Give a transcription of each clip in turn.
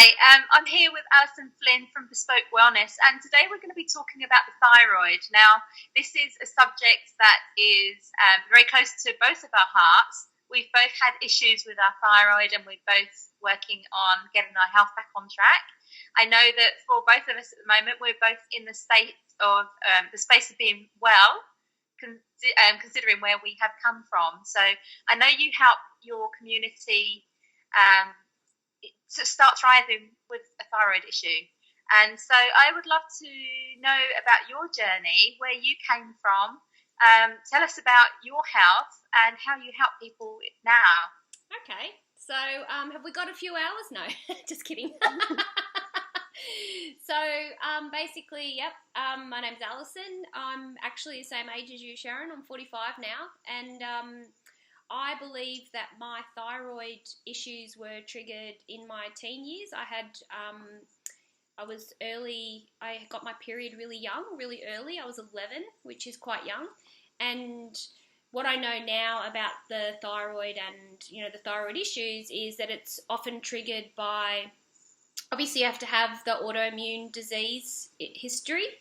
Hi, I'm here with Allison Flynn from Bespoke Wellness, and today we're going to be talking about the thyroid. Now, this is a subject that is very close to both of our hearts. We've both had issues with our thyroid, and we're both working on getting our health back on track. I know that for both of us at the moment, we're both in the state of the space of being well, considering where we have come from. So I know you help your community to start thriving with a thyroid issue. And so I would love to know about your journey, where you came from. Tell us about your health and how you help people now. Okay, so have we got a few hours? No, just kidding. So basically, yep, my name's Allison. I'm actually the same age as you, Sharon. I'm 45 now, and I believe that my thyroid issues were triggered in my teen years. I got my period really young, really early. I was 11, which is quite young. And what I know now about the thyroid and, the thyroid issues is that it's often triggered by, obviously you have to have the autoimmune disease history.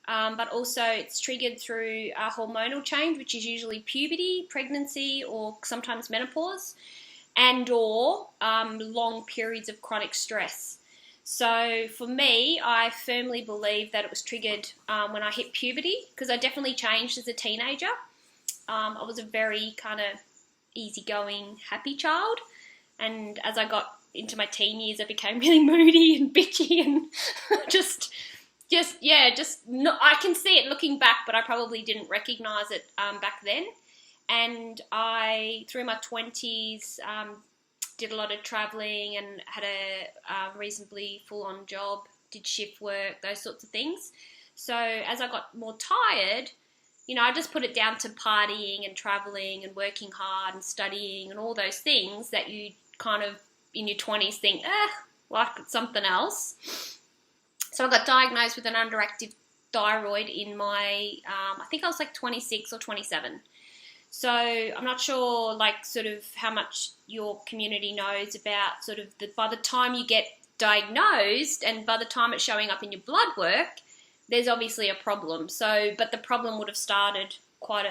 But also it's triggered through a hormonal change, which is usually puberty, pregnancy, or sometimes menopause, and or long periods of chronic stress. So for me, I firmly believe that it was triggered when I hit puberty, because I definitely changed as a teenager. I was a very kind of easygoing, happy child, and as I got into my teen years, I became really moody and bitchy and I can see it looking back, but I probably didn't recognise it back then. And I, through my 20s, did a lot of travelling and had a reasonably full-on job, did shift work, those sorts of things. So as I got more tired, I just put it down to partying and travelling and working hard and studying and all those things that you kind of, in your 20s, think, like something else. So I got diagnosed with an underactive thyroid in my, I think I was like 26 or 27. So I'm not sure sort of how much your community knows about sort of by the time you get diagnosed and by the time it's showing up in your blood work, there's obviously a problem. So, but the problem would have started quite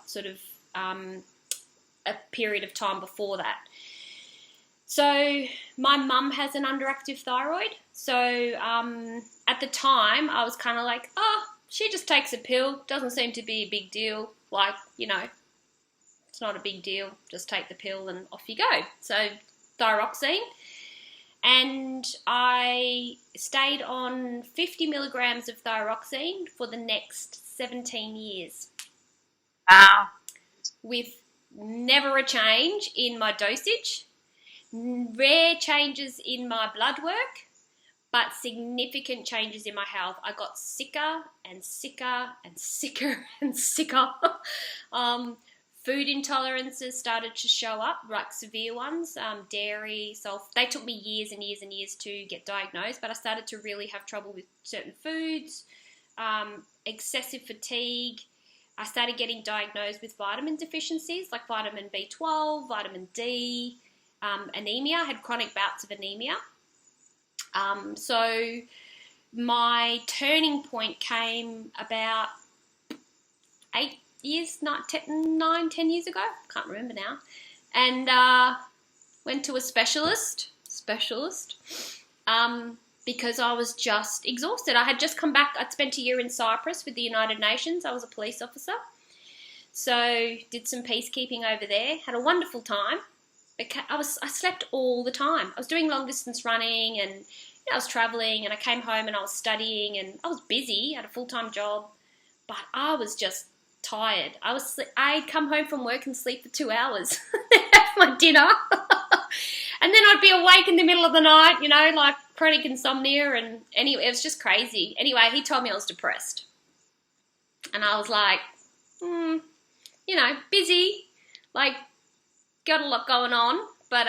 sort of a period of time before that. So my mum has an underactive thyroid. So at the time, I was kind of like, she just takes a pill. Doesn't seem to be a big deal. It's not a big deal. Just take the pill and off you go. So thyroxine. And I stayed on 50 milligrams of thyroxine for the next 17 years. Wow. With never a change in my dosage. Rare changes in my blood work, but significant changes in my health. I got sicker and sicker and sicker and sicker. Food intolerances started to show up, like severe ones, dairy, sulfur. They took me years and years and years to get diagnosed, but I started to really have trouble with certain foods, excessive fatigue. I started getting diagnosed with vitamin deficiencies like vitamin B12, vitamin D, anemia. I had chronic bouts of anemia. So my turning point came about 10 years ago. Can't remember now. And went to a specialist because I was just exhausted. I had just come back. I'd spent a year in Cyprus with the United Nations. I was a police officer. So did some peacekeeping over there. Had a wonderful time. I slept all the time. I was doing long distance running and I was traveling, and I came home and I was studying and I was busy. I had a full-time job, but I was just tired. I'd come home from work and sleep for 2 hours, have my dinner, and then I'd be awake in the middle of the night, like chronic insomnia. And anyway, it was just crazy. Anyway, he told me I was depressed, and I was like, busy, got a lot going on, but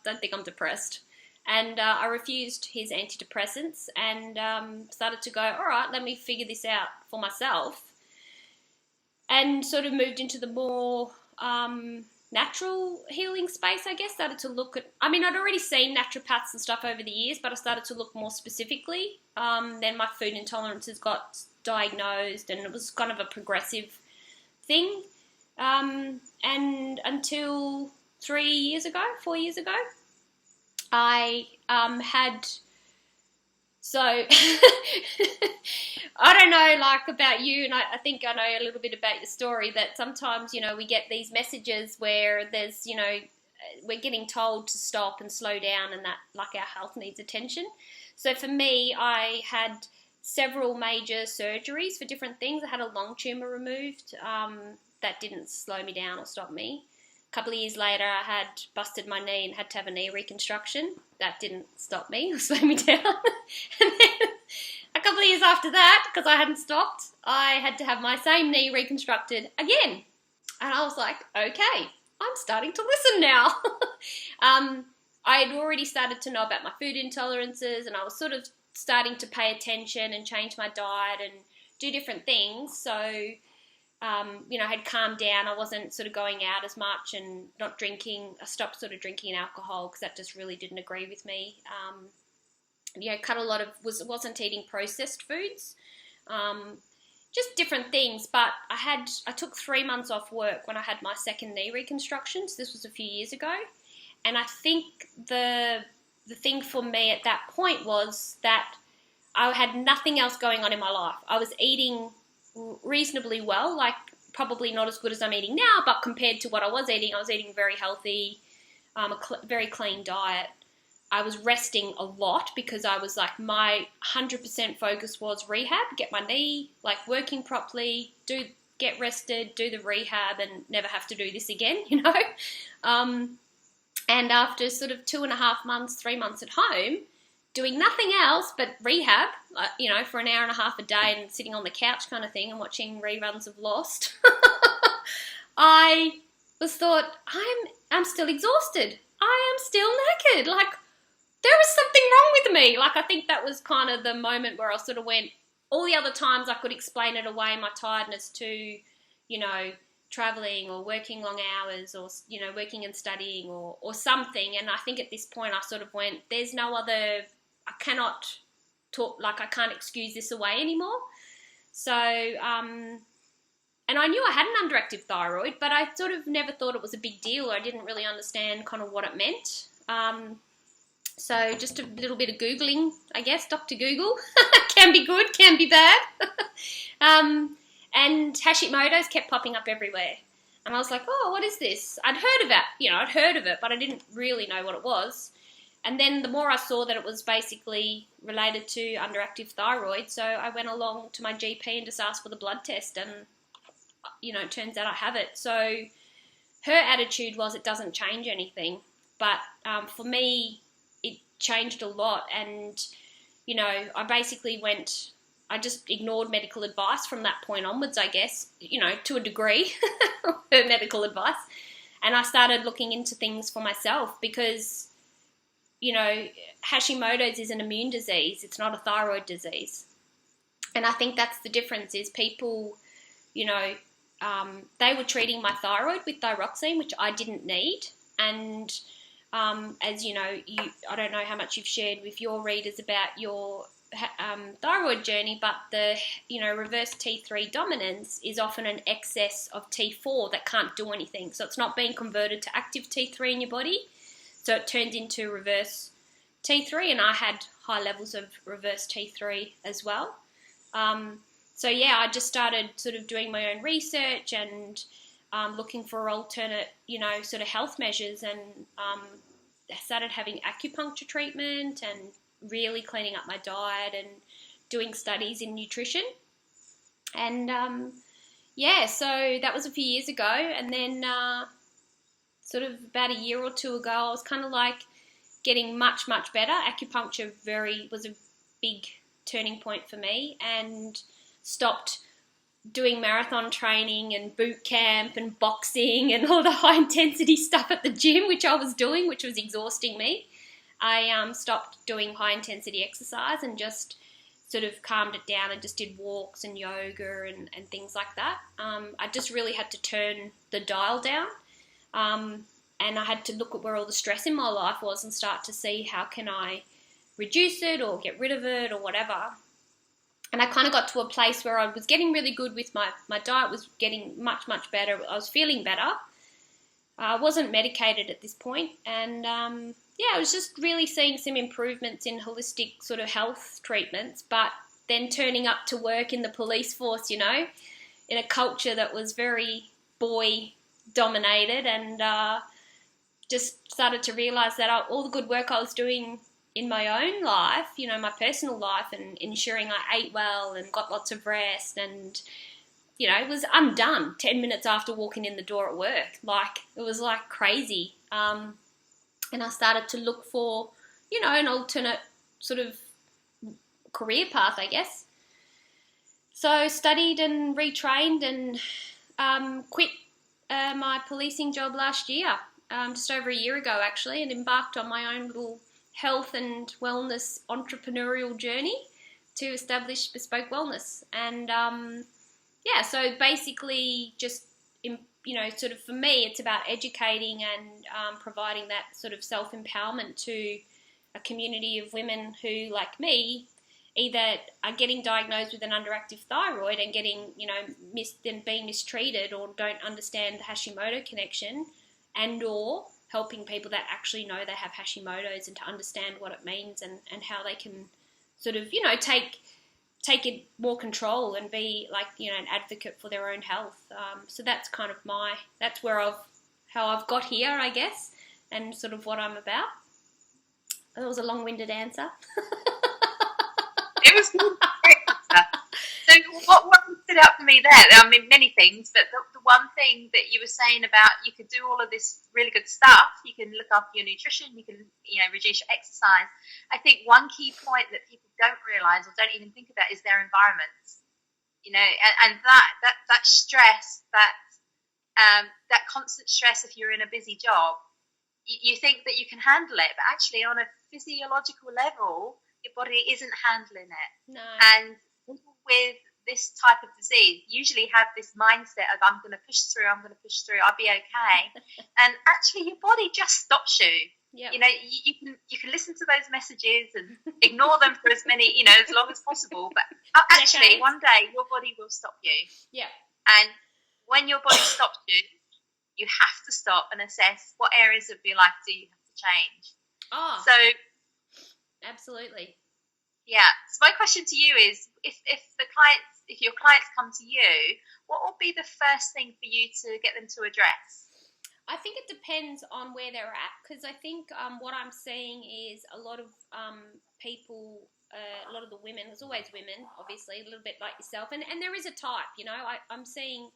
don't think I'm depressed. And I refused his antidepressants and started to go, all right, let me figure this out for myself. And sort of moved into the more natural healing space, I guess. Started to look at, I mean, I'd already seen naturopaths and stuff over the years, but I started to look more specifically. Then my food intolerances got diagnosed, and it was kind of a progressive thing. And until 4 years ago, I had, so I don't know, like, about you, and I think I know a little bit about your story, that sometimes, you know, we get these messages where there's, you know, we're getting told to stop and slow down, and that, like, our health needs attention. So for me, I had several major surgeries for different things. I had a lung tumour removed. That didn't slow me down or stop me. A couple of years later, I had busted my knee and had to have a knee reconstruction. That didn't stop me or slow me down. And then a couple of years after that, because I hadn't stopped, I had to have my same knee reconstructed again. And I was like, okay, I'm starting to listen now. I had already started to know about my food intolerances, and I was sort of starting to pay attention and change my diet and do different things. So you know, I had calmed down. I wasn't sort of going out as much and not drinking. I stopped sort of drinking alcohol because that just really didn't agree with me. You know, cut a lot of, wasn't eating processed foods, just different things. But I took 3 months off work when I had my second knee reconstruction. So this was a few years ago. And I think the thing for me at that point was that I had nothing else going on in my life. I was eating reasonably well, like probably not as good as I'm eating now, but compared to what I was eating very healthy, very clean diet. I was resting a lot because I was like, my 100% focus was rehab, get my knee like working properly, get rested, do the rehab, and never have to do this again, you know. And after sort of 2.5 months, 3 months at home, doing nothing else but rehab, you know, for an hour and a half a day and sitting on the couch kind of thing and watching reruns of Lost, I thought, I'm still exhausted. I am still knackered. Like, there was something wrong with me. Like, I think that was kind of the moment where I sort of went, all the other times I could explain it away, my tiredness, to, you know, traveling or working long hours or, you know, working and studying or something. And I think at this point I sort of went, there's no other, I cannot talk, like I can't excuse this away anymore. So, and I knew I had an underactive thyroid, but I sort of never thought it was a big deal. I didn't really understand kind of what it meant. So just a little bit of Googling, I guess, Dr. Google. Can be good, can be bad. And Hashimoto's kept popping up everywhere. And I was like, oh, what is this? I'd heard of it, but I didn't really know what it was. And then the more I saw that it was basically related to underactive thyroid, so I went along to my GP and just asked for the blood test, and, you know, it turns out I have it. So her attitude was it doesn't change anything. But for me, it changed a lot. And, you know, I just ignored medical advice from that point onwards, I guess, you know, to a degree, her medical advice. And I started looking into things for myself because, you know, Hashimoto's is an immune disease. It's not a thyroid disease. And I think that's the difference is people, you know, they were treating my thyroid with thyroxine, which I didn't need. And as you know, I don't know how much you've shared with your readers about your thyroid journey, but the, you know, reverse T3 dominance is often an excess of T4 that can't do anything. So it's not being converted to active T3 in your body. So it turns into reverse T3, and I had high levels of reverse T3 as well. So yeah, I just started sort of doing my own research and looking for alternate, you know, sort of health measures, and I started having acupuncture treatment and really cleaning up my diet and doing studies in nutrition. And yeah, so that was a few years ago. And then sort of about a year or two ago, I was kind of like getting much, much better. Acupuncture was a big turning point for me, and stopped doing marathon training and boot camp and boxing and all the high intensity stuff at the gym, which I was doing, which was exhausting me. I stopped doing high intensity exercise and just sort of calmed it down and just did walks and yoga and things like that. I just really had to turn the dial down. And I had to look at where all the stress in my life was and start to see how can I reduce it or get rid of it or whatever. And I kind of got to a place where I was getting really good with my diet, was getting much, much better. I was feeling better. I wasn't medicated at this point. And, I was just really seeing some improvements in holistic sort of health treatments, but then turning up to work in the police force, in a culture that was very boy-dominated, and just started to realise that all the good work I was doing in my own life, my personal life, and ensuring I ate well and got lots of rest, and it was undone 10 minutes after walking in the door at work. It was crazy. And I started to look for, an alternate sort of career path, I guess. So studied and retrained and quit my policing job last year, just over a year ago actually, and embarked on my own little health and wellness entrepreneurial journey to establish Bespoke Wellness. And so basically just, sort of for me, it's about educating and providing that sort of self-empowerment to a community of women who, like me, either are getting diagnosed with an underactive thyroid and getting, being mistreated, or don't understand the Hashimoto connection, and or helping people that actually know they have Hashimoto's and to understand what it means and how they can sort of, take it more control and be an advocate for their own health. So that's kind of that's how I've got here, I guess, and sort of what I'm about. That was a long-winded answer. It was good. So what stood out for me there, I mean, many things, but the one thing that you were saying about you could do all of this really good stuff, you can look after your nutrition, you can, reduce your exercise. I think one key point that people don't realise or don't even think about is their environments, and that stress, that constant stress if you're in a busy job, you think that you can handle it, but actually on a physiological level, your body isn't handling it. No. And people with this type of disease usually have this mindset of I'm going to push through, I'll be okay. And actually your body just stops you. Yep. You can listen to those messages and ignore them for as many, as long as possible. But actually one day your body will stop you. Yeah. And when your body stops you, you have to stop and assess what areas of your life do you have to change. Oh. So absolutely. Yeah. So my question to you is, if your clients come to you, what will be the first thing for you to get them to address? I think it depends on where they're at, because I think what I'm seeing is a lot of people, a lot of the women, there's always women, obviously, a little bit like yourself, and there is a type, I'm seeing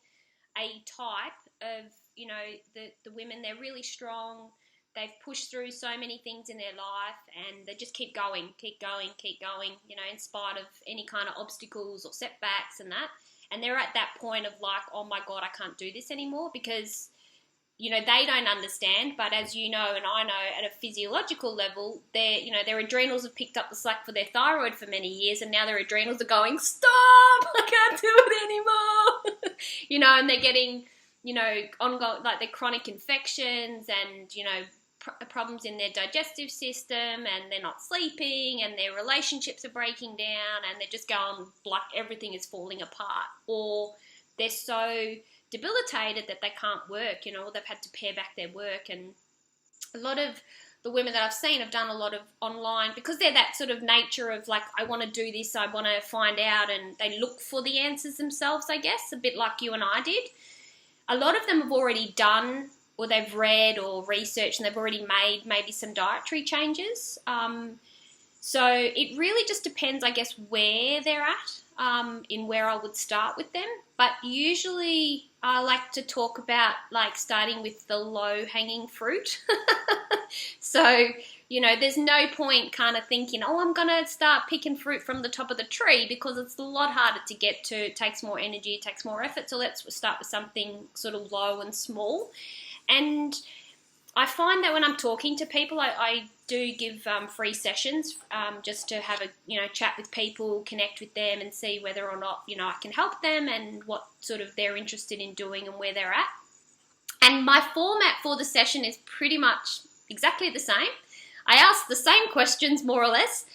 a type of, the women, they're really strong. They've pushed through so many things in their life, and they just keep going, in spite of any kind of obstacles or setbacks and that. And they're at that point of oh my God, I can't do this anymore, because, they don't understand. But as you know, and I know, at a physiological level, their adrenals have picked up the slack for their thyroid for many years, and now their adrenals are going, stop, I can't do it anymore. And they're getting, ongoing, their chronic infections and, problems in their digestive system, and they're not sleeping, and their relationships are breaking down, and they're just going everything is falling apart, or they're so debilitated that they can't work, or they've had to pare back their work. And a lot of the women that I've seen have done a lot of online, because they're that sort of nature of I want to do this, I want to find out, and they look for the answers themselves, I guess, a bit like you and I did. A lot of them have already done, or they've read or researched, and they've already made maybe some dietary changes. So it really just depends, I guess, where they're at, in where I would start with them. But usually I like to talk about starting with the low-hanging fruit. So, there's no point kind of thinking, I'm going to start picking fruit from the top of the tree, because it's a lot harder to get to. It takes more energy, it takes more effort. So let's start with something sort of low and small. And I find that when I'm talking to people, I do give free sessions just to have a chat with people, connect with them, and see whether or not I can help them and what sort of they're interested in doing and where they're at. And my format for the session is pretty much exactly the same. I ask the same questions, more or less,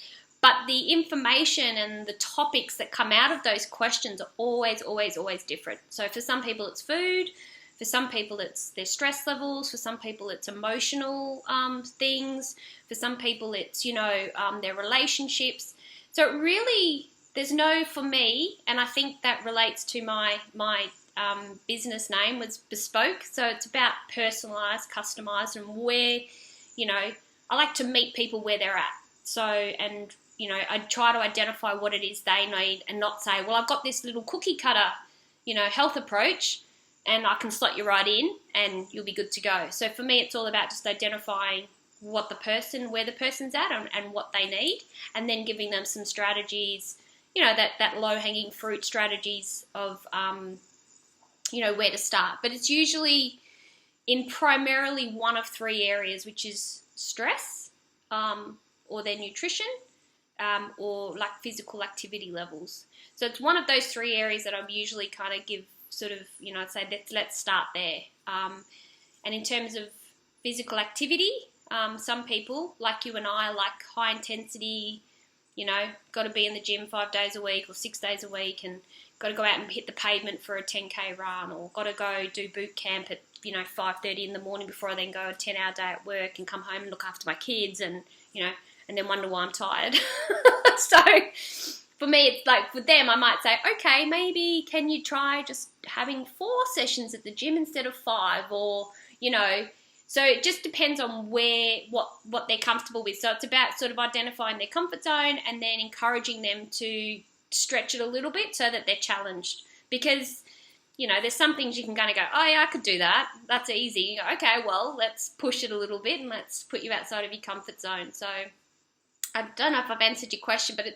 but the information and the topics that come out of those questions are always, always, always different. So for some people it's food, for some people it's their stress levels, for some people it's emotional things, for some people it's, their relationships. So it really, there's no, for me, and I think that relates to my business name was Bespoke. So it's about personalised, customised, and where, I like to meet people where they're at. So, and, I try to identify what it is they need and not say, well, I've got this little cookie cutter, health approach and I can slot you right in and you'll be good to go. So for me, it's all about just identifying where the person's at and what they need, and then giving them some strategies, that low-hanging fruit strategies of, where to start. But it's usually in primarily one of three areas, which is stress, or their nutrition, or like physical activity levels. So it's one of those three areas that I usually kind of give sort of, I'd say let's start there. And in terms of physical activity, some people, like you and I, like high intensity, got to be in the gym 5 days a week or 6 days a week, and got to go out and hit the pavement for a 10K run, or got to go do boot camp at 5:30 in the morning before I then go a 10-hour day at work and come home and look after my kids, and and then wonder why I'm tired. So for me, it's like, for them, I might say, okay, maybe can you try just having 4 sessions at the gym instead of 5, or so it just depends on what they're comfortable with. So it's about sort of identifying their comfort zone and then encouraging them to stretch it a little bit so that they're challenged. Because, there's some things you can kind of go, oh yeah, I could do that. That's easy. You go, okay, well, let's push it a little bit and let's put you outside of your comfort zone. So I don't know if I've answered your question, but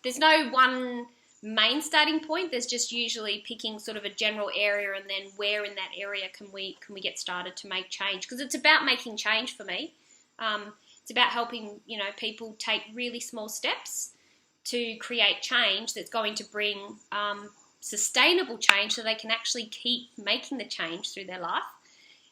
there's no one main starting point. There's just usually picking sort of a general area, and then where in that area can we get started to make change, because it's about making change for me. It's about helping people take really small steps to create change that's going to bring sustainable change, so they can actually keep making the change through their life,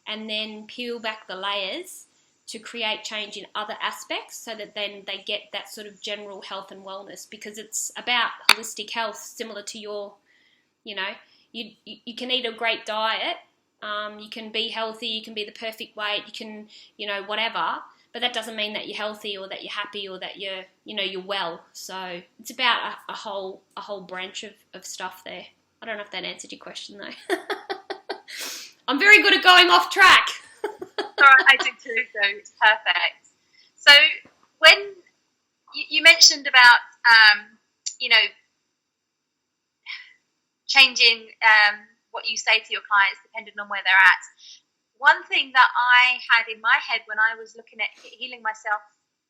and then peel back the layers to create change in other aspects, so that then they get that sort of general health and wellness, because it's about holistic health, similar to your, you can eat a great diet, you can be healthy, you can be the perfect weight, you can, whatever, but that doesn't mean that you're healthy or that you're happy or that you're well. So it's about a whole branch of stuff there. I don't know if that answered your question though. I'm very good at going off track. Sorry, I do too, so it's perfect. So when you mentioned about, changing what you say to your clients depending on where they're at, one thing that I had in my head when I was looking at healing myself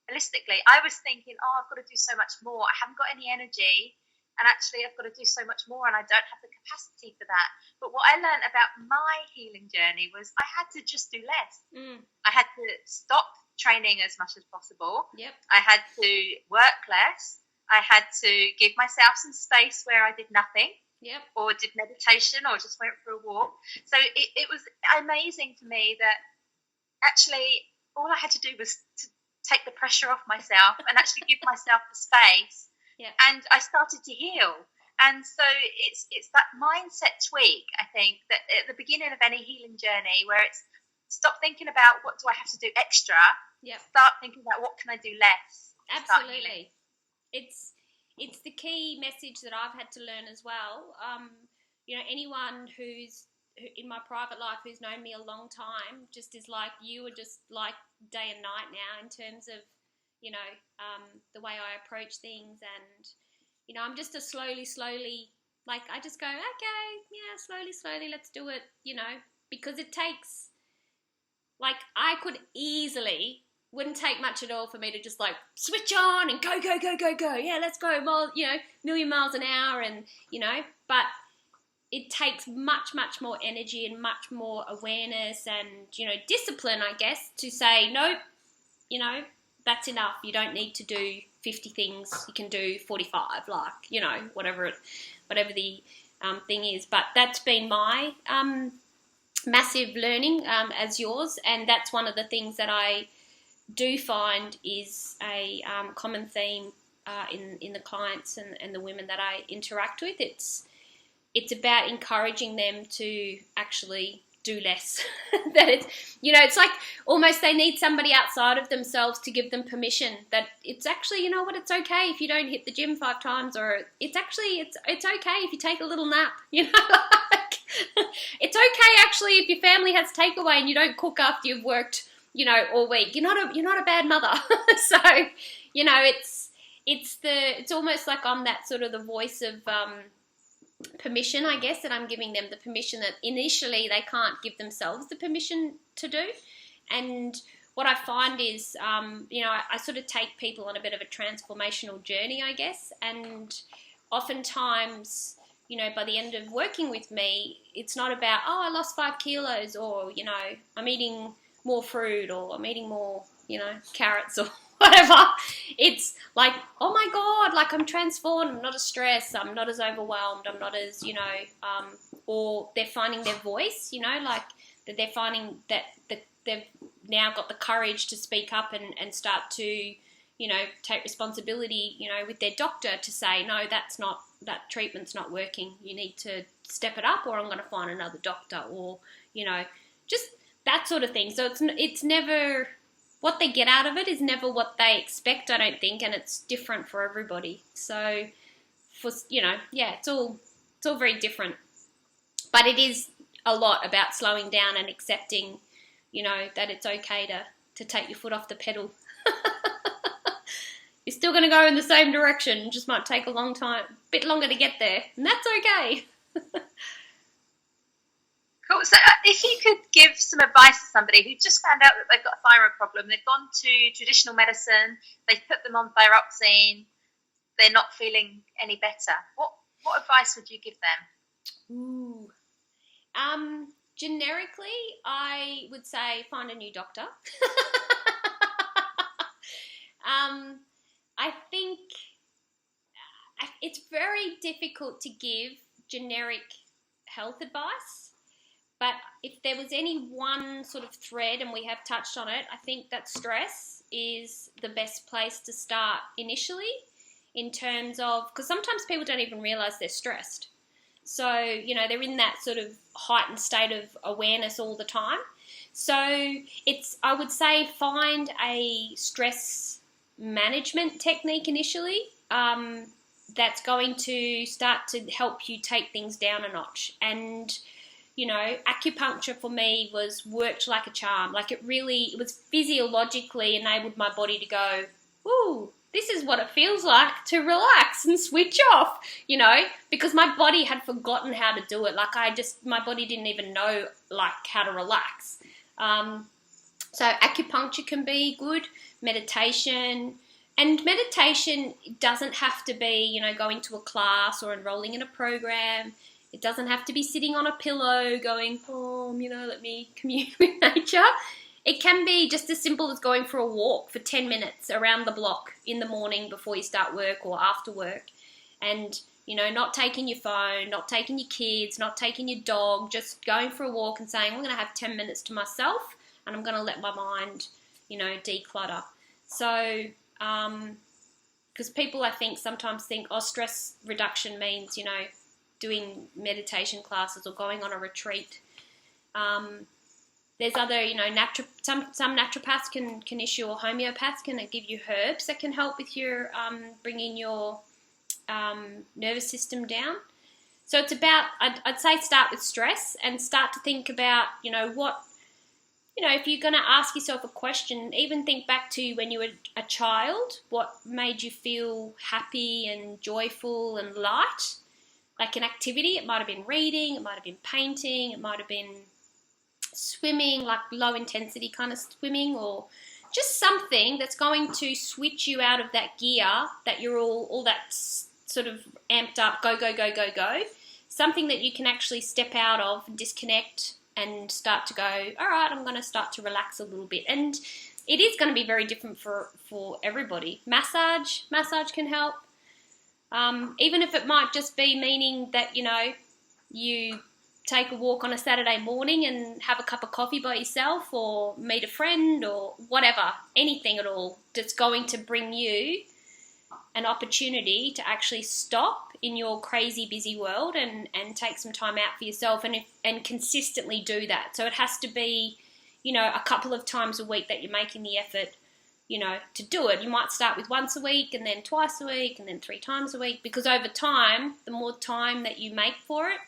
holistically, I was thinking, I've got to do so much more. I haven't got any energy, and actually I've got to do so much more, and I don't have the capacity for that. But what I learned about my healing journey was I had to just do less. I had to stop training as much as possible. Yep. I had to work less. I had to give myself some space where I did nothing. Yep. Or did meditation, or just went for a walk. So it was amazing for me that actually all I had to do was to take the pressure off myself and actually give myself the space. Yeah. And I started to heal. And so it's that mindset tweak, I think, that at the beginning of any healing journey, where it's stop thinking about what do I have to do extra, start thinking about what can I do less. Absolutely. It's the key message that I've had to learn as well. Anyone who's in my private life who's known me a long time just is like you, are just like day and night now in terms of, the way I approach things. And, I'm just a slowly, like I just go, okay, yeah, slowly, let's do it, because it takes, like I could easily, wouldn't take much at all for me to just like switch on and go. Yeah, let's go, million miles an hour, and, but it takes much more energy and much more awareness and, discipline, I guess, to say, nope, that's enough. You don't need to do 50 things. You can do 45, like, whatever the thing is. But that's been my massive learning as yours, and that's one of the things that I do find is a common theme in the clients and the women that I interact with. It's about encouraging them to actually do less. That it's like almost they need somebody outside of themselves to give them permission that it's actually, it's okay if you don't hit the gym 5 times, or it's okay if you take a little nap, like, it's okay actually if your family has takeaway and you don't cook after you've worked, all week. You're not a bad mother. So, it's almost like I'm that sort of the voice of permission, I guess, that I'm giving them the permission that initially they can't give themselves the permission to do. And what I find is, I sort of take people on a bit of a transformational journey, I guess, and oftentimes, by the end of working with me, it's not about, I lost 5 kilos, or, I'm eating more fruit, or I'm eating more, carrots, or whatever. It's like, oh my God, like I'm transformed, I'm not as stressed, I'm not as overwhelmed, I'm not as, or they're finding their voice, like that they're finding that they've now got the courage to speak up and start to, take responsibility, with their doctor to say, no, that treatment's not working. You need to step it up, or I'm going to find another doctor, or, just that sort of thing. So it's never, what they get out of it is never what they expect, I don't think, and it's different for everybody. So, it's all very different. But it is a lot about slowing down and accepting, that it's okay to take your foot off the pedal. You're still going to go in the same direction, it just might take a bit longer to get there, and that's okay. Cool. So if you could give some advice to somebody who just found out that they've got a thyroid problem, they've gone to traditional medicine, they've put them on thyroxine, they're not feeling any better, what advice would you give them? Ooh. Generically, I would say find a new doctor. I think it's very difficult to give generic health advice, but if there was any one sort of thread, and we have touched on it, I think that stress is the best place to start initially, in terms of, because sometimes people don't even realise they're stressed. So, they're in that sort of heightened state of awareness all the time. So I would say find a stress management technique initially that's going to start to help you take things down a notch. And, acupuncture for me worked like a charm. Like it was physiologically enabled my body to go, ooh, this is what it feels like to relax and switch off, because my body had forgotten how to do it. Like my body didn't even know like how to relax. So acupuncture can be good, meditation, and meditation doesn't have to be, going to a class or enrolling in a program. It doesn't have to be sitting on a pillow going, let me commune with nature. It can be just as simple as going for a walk for 10 minutes around the block in the morning before you start work or after work. And, not taking your phone, not taking your kids, not taking your dog, just going for a walk and saying, I'm going to have 10 minutes to myself and I'm going to let my mind, declutter. So, because people I think sometimes think, stress reduction means, doing meditation classes or going on a retreat. There's other, some naturopaths can issue, or homeopaths can give you herbs that can help with your bringing your nervous system down. So it's about, I'd say start with stress and start to think about, if you're going to ask yourself a question, even think back to when you were a child, what made you feel happy and joyful and light? Like an activity, it might have been reading, it might have been painting, it might have been swimming, like low intensity kind of swimming, or just something that's going to switch you out of that gear that you're all that sort of amped up, go, go, go, go, go. Something that you can actually step out of, disconnect, and start to go, all right, I'm going to start to relax a little bit. And it is going to be very different for everybody. Massage can help. Even if it might just be meaning that, you take a walk on a Saturday morning and have a cup of coffee by yourself, or meet a friend, or whatever, anything at all that's going to bring you an opportunity to actually stop in your crazy busy world and take some time out for yourself, and consistently do that. So it has to be, a couple of times a week that you're making the effort, to do it. You might start with once a week, and then twice a week, and then 3 times a week, because over time, the more time that you make for it,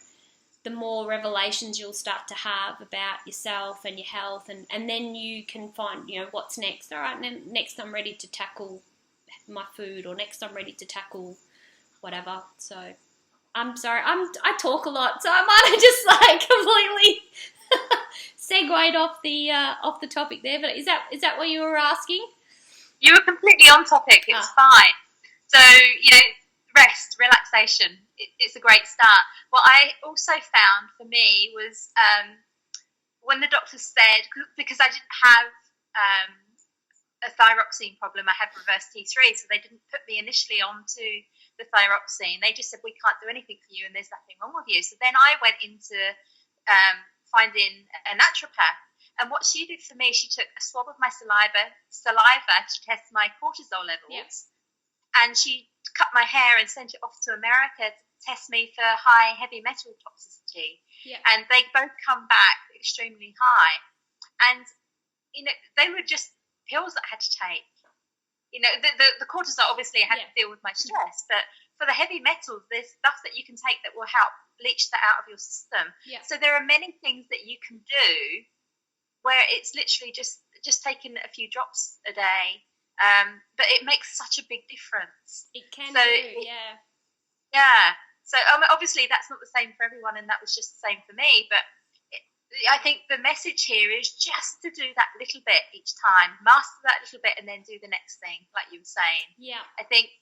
the more revelations you'll start to have about yourself and your health, and then you can find, what's next. All right, and next I'm ready to tackle my food, or next I'm ready to tackle whatever. So I'm sorry, I talk a lot, so I might have just completely segued off the topic there. But is that what you were asking? You were completely on topic. It was fine. So rest, relaxation. It's a great start. What I also found for me was when the doctor said, because I didn't have a thyroxine problem, I had reverse T3, so they didn't put me initially onto the thyroxine. They just said, we can't do anything for you and there's nothing wrong with you. So then I went into finding a naturopath, and what she did for me, she took a swab of my saliva to test my cortisol levels. Yep. And she cut my hair and sent it off to America to test me for high heavy metal toxicity. Yep. And they both come back extremely high. And they were just pills that I had to take. The cortisol, obviously I had to deal with my stress, but for the heavy metals, there's stuff that you can take that will help leach that out of your system. Yeah. So there are many things that you can do where it's literally just taking a few drops a day, but it makes such a big difference. It can yeah. Yeah. So obviously that's not the same for everyone, and that was just the same for me, but I think the message here is just to do that little bit each time, master that little bit, and then do the next thing, like you were saying. Yeah. I think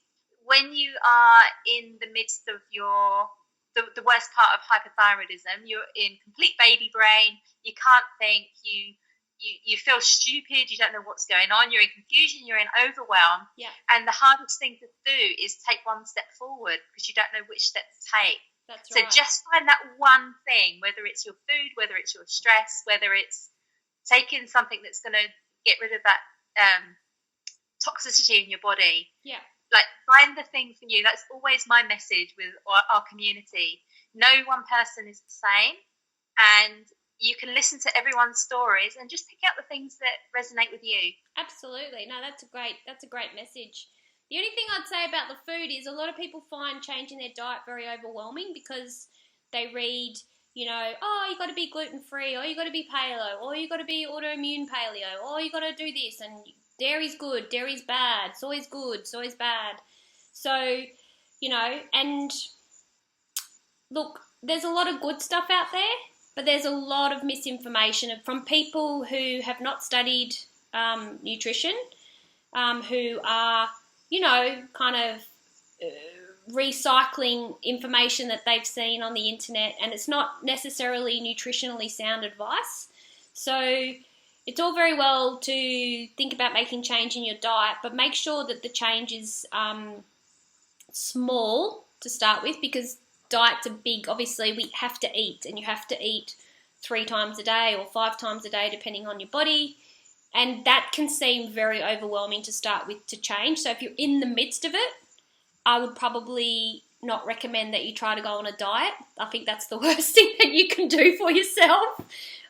when you are in the midst of the worst part of hypothyroidism, you're in complete baby brain, you can't think, you feel stupid, you don't know what's going on, you're in confusion, you're in overwhelm. Yeah. And the hardest thing to do is take one step forward, because you don't know which step to take. That's right. So just find that one thing, whether it's your food, whether it's your stress, whether it's taking something that's going to get rid of that toxicity in your body. Yeah. Find the thing for you. That's always my message with our community. No one person is the same, and you can listen to everyone's stories and just pick out the things that resonate with you. Absolutely. No, that's a great message. The only thing I'd say about the food is a lot of people find changing their diet very overwhelming, because they read, you got to be gluten-free, or you got to be paleo, or you got to be autoimmune paleo, or you got to do this, and dairy's good, dairy's bad, soy's good, soy's bad. So, and look, there's a lot of good stuff out there, but there's a lot of misinformation from people who have not studied nutrition, who are kind of recycling information that they've seen on the internet, and it's not necessarily nutritionally sound advice. So it's all very well to think about making change in your diet, but make sure that the change is small to start with, because diets are big. Obviously, we have to eat, and you have to eat 3 times a day or 5 times a day, depending on your body. And that can seem very overwhelming to start with to change. So if you're in the midst of it, I would probably not recommend that you try to go on a diet. I think that's the worst thing that you can do for yourself.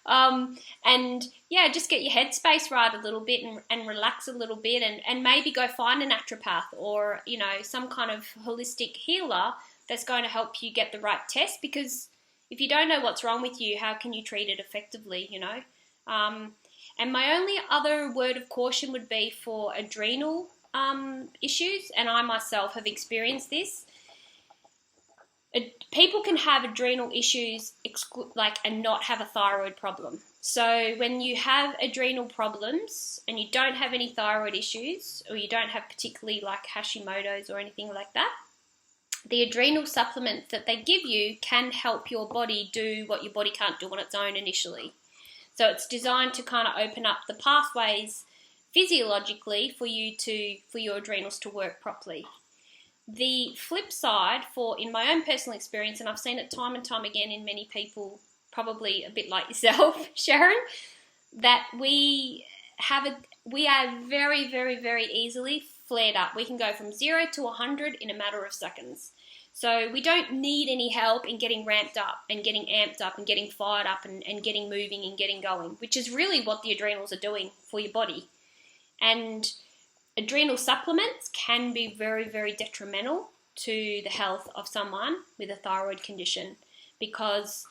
And yeah, just get your headspace right a little bit and relax a little bit, and maybe go find a naturopath or, some kind of holistic healer that's going to help you get the right test, because if you don't know what's wrong with you, how can you treat it effectively, And my only other word of caution would be for adrenal issues, and I myself have experienced this. People can have adrenal issues and not have a thyroid problem. So when you have adrenal problems and you don't have any thyroid issues, or you don't have particularly like Hashimoto's or anything like that, the adrenal supplements that they give you can help your body do what your body can't do on its own initially. So it's designed to kind of open up the pathways physiologically for your adrenals to work properly. The flip side in my own personal experience, and I've seen it time and time again in many people probably a bit like yourself, Sharon, that we are very, very, very easily flared up. We can go from 0 to 100 in a matter of seconds. So we don't need any help in getting ramped up and getting amped up and getting fired up and getting moving and getting going, which is really what the adrenals are doing for your body. And adrenal supplements can be very, very detrimental to the health of someone with a thyroid condition, because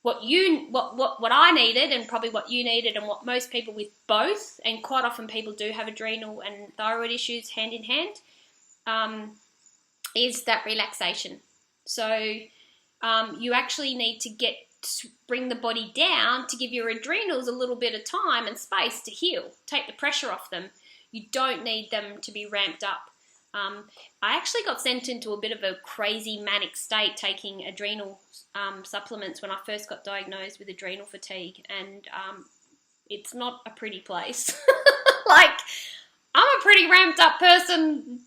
what I needed, and probably what you needed, and what most people with both, and quite often people do have adrenal and thyroid issues hand in hand, is that relaxation. So you actually need to bring the body down to give your adrenals a little bit of time and space to heal, take the pressure off them. You don't need them to be ramped up. I actually got sent into a bit of a crazy manic state taking adrenal supplements when I first got diagnosed with adrenal fatigue, and it's not a pretty place. Like, I'm a pretty ramped up person,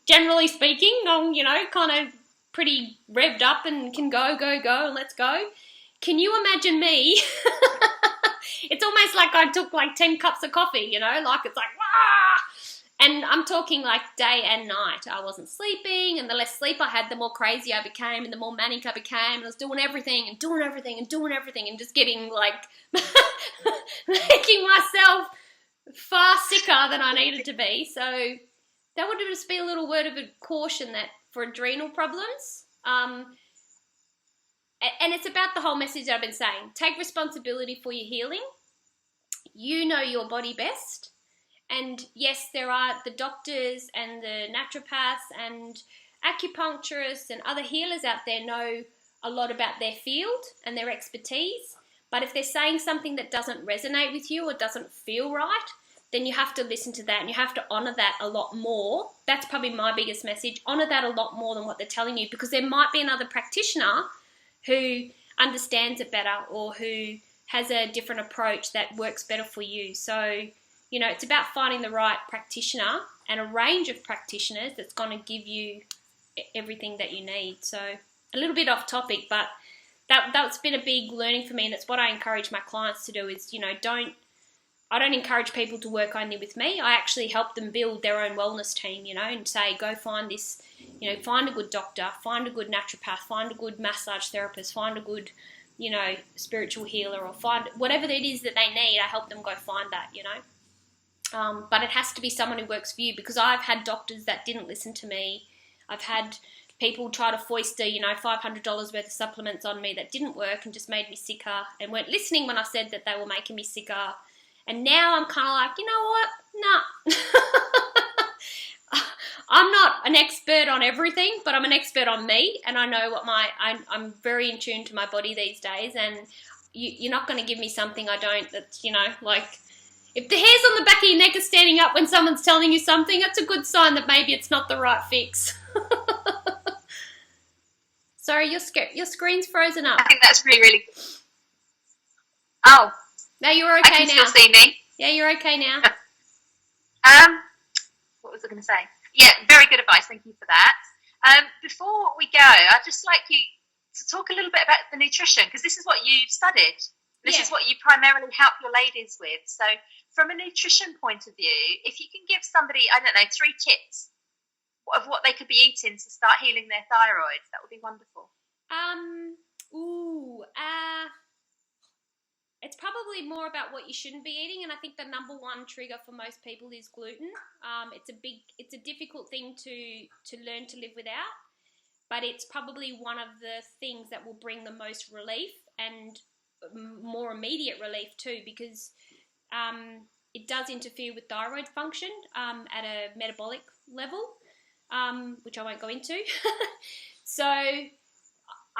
generally speaking. I'm, kind of pretty revved up and can go, and let's go. Can you imagine me? It's almost like I took like 10 cups of coffee, like it's like, wah! And I'm talking like day and night. I wasn't sleeping, and the less sleep I had, the more crazy I became, and the more manic I became, and I was doing everything, and just getting like, making myself far sicker than I needed to be. So that would just be a little word of caution that for adrenal problems, and it's about the whole message that I've been saying. Take responsibility for your healing. You know your body best. And yes, there are the doctors and the naturopaths and acupuncturists and other healers out there know a lot about their field and their expertise. But if they're saying something that doesn't resonate with you or doesn't feel right, then you have to listen to that, and you have to honour that a lot more. That's probably my biggest message. Honour that a lot more than what they're telling you, because there might be another practitioner who understands it better or who has a different approach that works better for you. So, it's about finding the right practitioner and a range of practitioners that's going to give you everything that you need. So a little bit off topic, but that's been a big learning for me, and that's what I encourage my clients to do is, I don't encourage people to work only with me. I actually help them build their own wellness team, and say, go find this, find a good doctor, find a good naturopath, find a good massage therapist, find a good, spiritual healer, or find whatever it is that they need. I help them go find that, But it has to be someone who works for you, because I've had doctors that didn't listen to me. I've had people try to foist $500 worth of supplements on me that didn't work and just made me sicker, and weren't listening when I said that they were making me sicker. And now I'm kind of like, you know what? Nah. I'm not an expert on everything, but I'm an expert on me, and I know what I'm very in tune to my body these days, and you're not going to give me something I don't, that's, if the hairs on the back of your neck are standing up when someone's telling you something, that's a good sign that maybe it's not the right fix. Sorry, your screen's frozen up. I think that's really, really good. Oh. No, you're okay now. I can still see me. Yeah, you're okay now. What was I going to say? Yeah, very good advice. Thank you for that. Before we go, I'd just like you to talk a little bit about the nutrition, because this is what you studied. This is what you primarily help your ladies with. So from a nutrition point of view, if you can give somebody, 3 tips of what they could be eating to start healing their thyroid, that would be wonderful. It's probably more about what you shouldn't be eating, and I think the number one trigger for most people is gluten. It's a difficult thing to learn to live without, but it's probably one of the things that will bring the most relief, and more immediate relief too, because it does interfere with thyroid function at a metabolic level, which I won't go into. So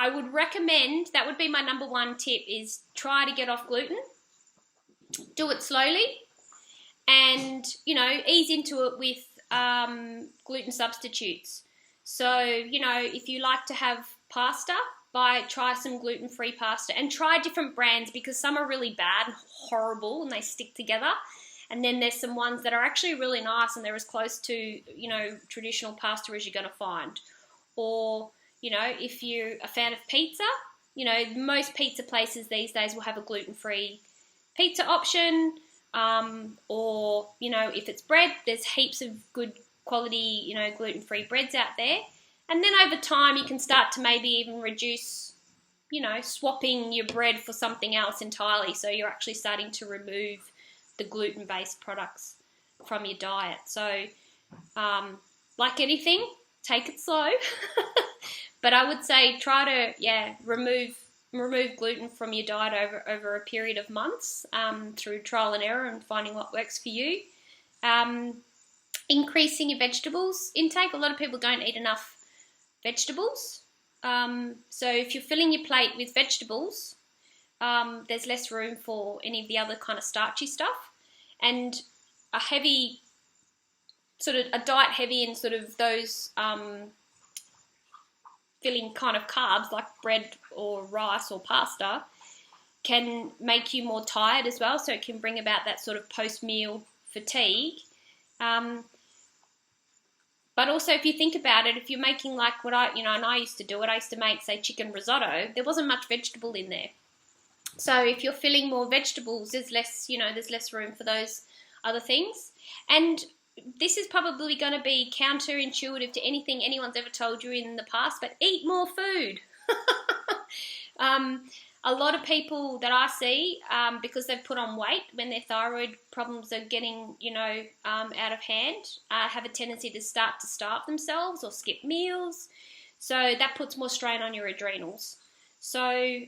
I would recommend, that would be my number one tip, is try to get off gluten. Do it slowly, and, ease into it with gluten substitutes. So, if you like to have pasta, try some gluten-free pasta, and try different brands, because some are really bad and horrible and they stick together. And then there's some ones that are actually really nice, and they're as close to, traditional pasta as you're going to find. Or, if you're a fan of pizza, most pizza places these days will have a gluten-free pizza option, or, if it's bread, there's heaps of good quality, gluten-free breads out there. And then over time, you can start to maybe even reduce, swapping your bread for something else entirely. So you're actually starting to remove the gluten-based products from your diet. So, like anything, take it slow. But I would say try to, remove gluten from your diet over a period of months, through trial and error and finding what works for you. Increasing your vegetables intake. A lot of people don't eat enough vegetables. So if you're filling your plate with vegetables, there's less room for any of the other kind of starchy stuff. And a diet heavy in sort of those filling kind of carbs like bread or rice or pasta can make you more tired as well. So it can bring about that sort of post-meal fatigue. But also, if you think about it, if you're making like what and I used to do it, I used to make, say, chicken risotto, there wasn't much vegetable in there. So if you're filling more vegetables, there's less room for those other things. And this is probably going to be counterintuitive to anything anyone's ever told you in the past, but eat more food. A lot of people that I see, because they've put on weight when their thyroid problems are getting, out of hand, have a tendency to start to starve themselves or skip meals. So that puts more strain on your adrenals. So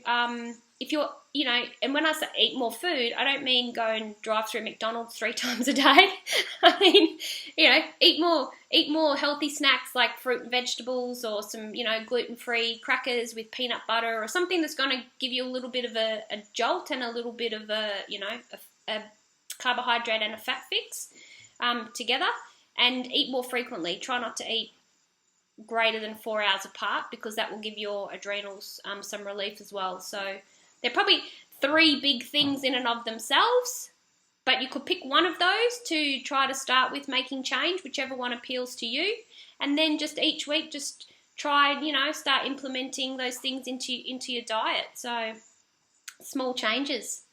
if you're, and when I say eat more food, I don't mean go and drive through McDonald's 3 times a day. I mean, eat more healthy snacks like fruit and vegetables, or some, gluten-free crackers with peanut butter, or something that's going to give you a little bit of a jolt and a little bit of a carbohydrate and a fat fix together, and eat more frequently. Try not to eat greater than 4 hours apart, because that will give your adrenals some relief as well. So they're probably 3 big things in and of themselves, but you could pick one of those to try to start with making change, whichever one appeals to you, and then just each week just try, start implementing those things into your diet. So small changes.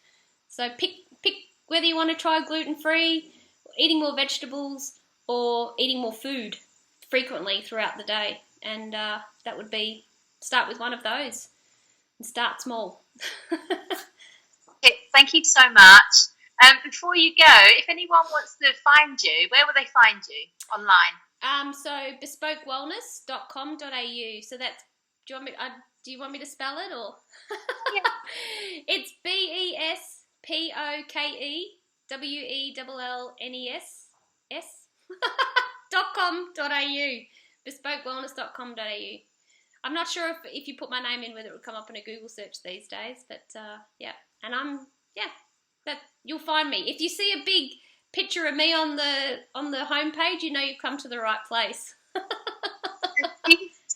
So pick whether you want to try gluten-free, eating more vegetables, or eating more food frequently throughout the day, and that would be start with one of those and start small. Thank you so much. Before you go, if anyone wants to find you, where will they find you online? So bespokewellness.com.au. So that's, do you want me to spell it, or? Yeah. It's BESPOKEWELLNESS.com.au. bespokewellness.com.au. I'm not sure if you put my name in whether it would come up in a Google search these days, but and that you'll find me. If you see a big picture of me on the homepage, you've come to the right place.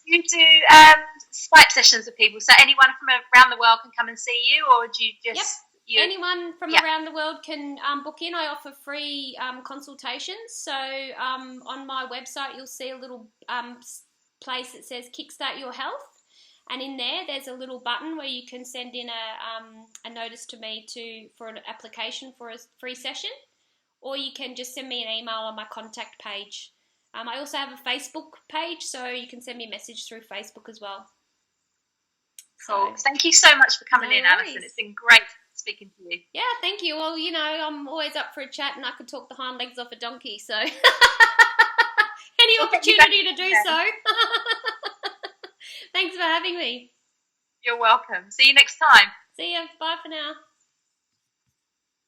You do Skype sessions with people, so anyone from around the world can come and see you, or do you just? Yep. Anyone from around the world can book in. I offer free consultations. So on my website, you'll see a little place that says Kickstart Your Health. And in there's a little button where you can send in a notice to me for an application for a free session. Or you can just send me an email on my contact page. I also have a Facebook page, so you can send me a message through Facebook as well. Cool. So, thank you so much for coming in, Allison. It's been great speaking to you. Yeah, thank you. Well, I'm always up for a chat, and I could talk the hind legs off a donkey, so any opportunity to do so. Thanks for having me. You're welcome. See you next time. See ya. Bye for now.